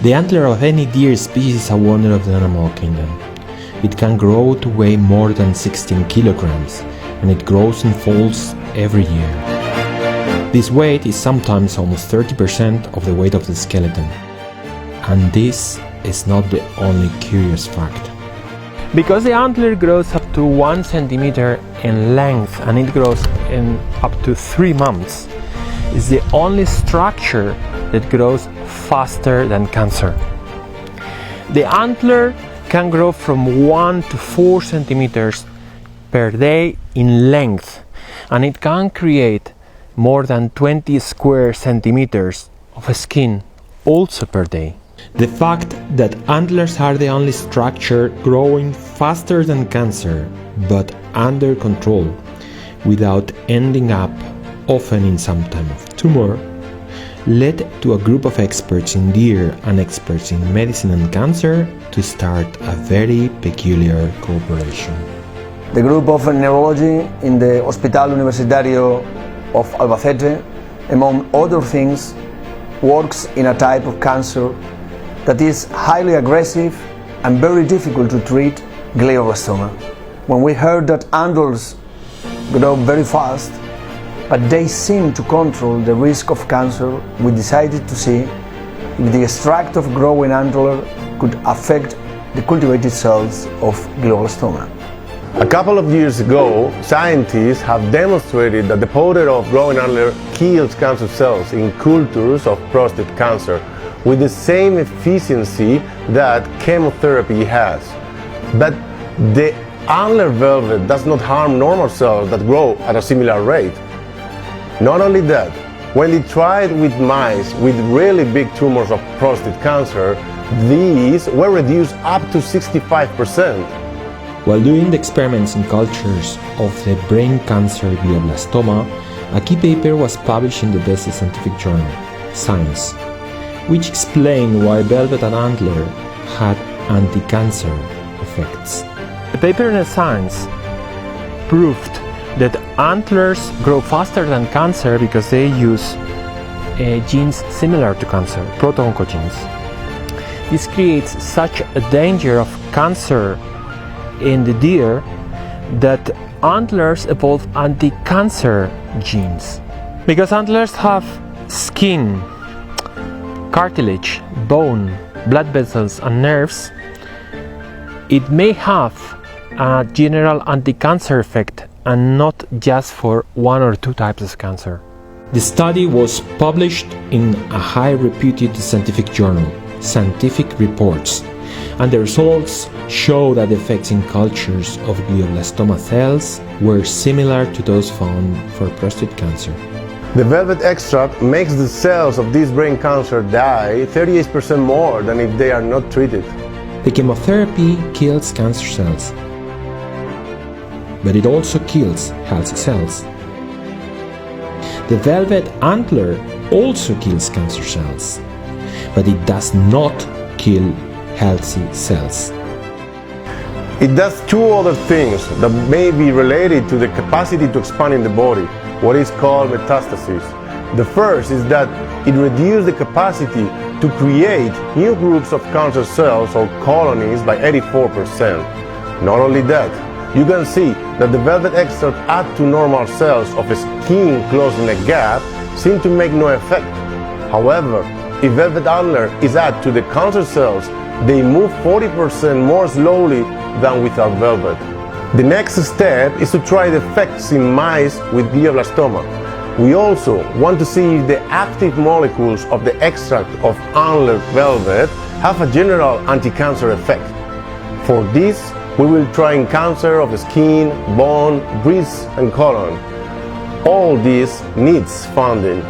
The antler of any deer species is a wonder of the animal kingdom. It can grow to weigh more than 16 kilograms, and it grows and falls every year. This weight is sometimes almost 30% of the weight of the skeleton. And this is not the only curious fact. Because the antler grows up to 1 centimeter in length and it grows in up to 3 months, it's the only structure that grows faster than cancer. The antler can grow from 1 to 4 centimeters per day in length, and it can create more than 20 square centimeters of skin also per day. The fact that antlers are the only structure growing faster than cancer, but under control, without ending up often in some type of tumor, led to a group of experts in deer and experts in medicine and cancer to start a very peculiar cooperation. The group of neurology in the Hospital Universitario of Albacete, among other things, works in a type of cancer that is highly aggressive and very difficult to treat, glioblastoma. When we heard that antlers grow very fast, but they seem to control the risk of cancer, we decided to see if the extract of growing antler could affect the cultivated cells of glioblastoma. A couple of years ago, scientists have demonstrated that the powder of growing antler kills cancer cells in cultures of prostate cancer with the same efficiency that chemotherapy has. But the antler velvet does not harm normal cells that grow at a similar rate. Not only that, when they tried with mice with really big tumors of prostate cancer, these were reduced up to 65%. While doing the experiments in cultures of the brain cancer glioblastoma, a key paper was published in the best scientific journal, Science, which explained why velvet and antler had anti-cancer effects. The paper in Science proved that antlers grow faster than cancer because they use genes similar to cancer, proto-oncogenes. This creates such a danger of cancer in the deer that antlers evolve anti-cancer genes. Because antlers have skin, cartilage, bone, blood vessels and nerves, it may have a general anti-cancer effect and not just for 1 or 2 types of cancer. The study was published in a high-reputed scientific journal, Scientific Reports, and the results show that the effects in cultures of glioblastoma cells were similar to those found for prostate cancer. The velvet extract makes the cells of this brain cancer die 38% more than if they are not treated. The chemotherapy kills cancer cells, but it also kills healthy cells. The velvet antler also kills cancer cells, but it does not kill healthy cells. It does 2 other things that may be related to the capacity to expand in the body, what is called metastasis. The first is that it reduces the capacity to create new groups of cancer cells or colonies by 84%. Not only that, you can see that the velvet extract add to normal cells of skin closing a gap seem to make no effect. However, if velvet antler is added to the cancer cells, they move 40% more slowly than without velvet. The next step is to try the effects in mice with glioblastoma. We also want to see if the active molecules of the extract of antler velvet have a general anti-cancer effect. For this, we will try in cancer of the skin, bone, breast and colon. All this needs funding.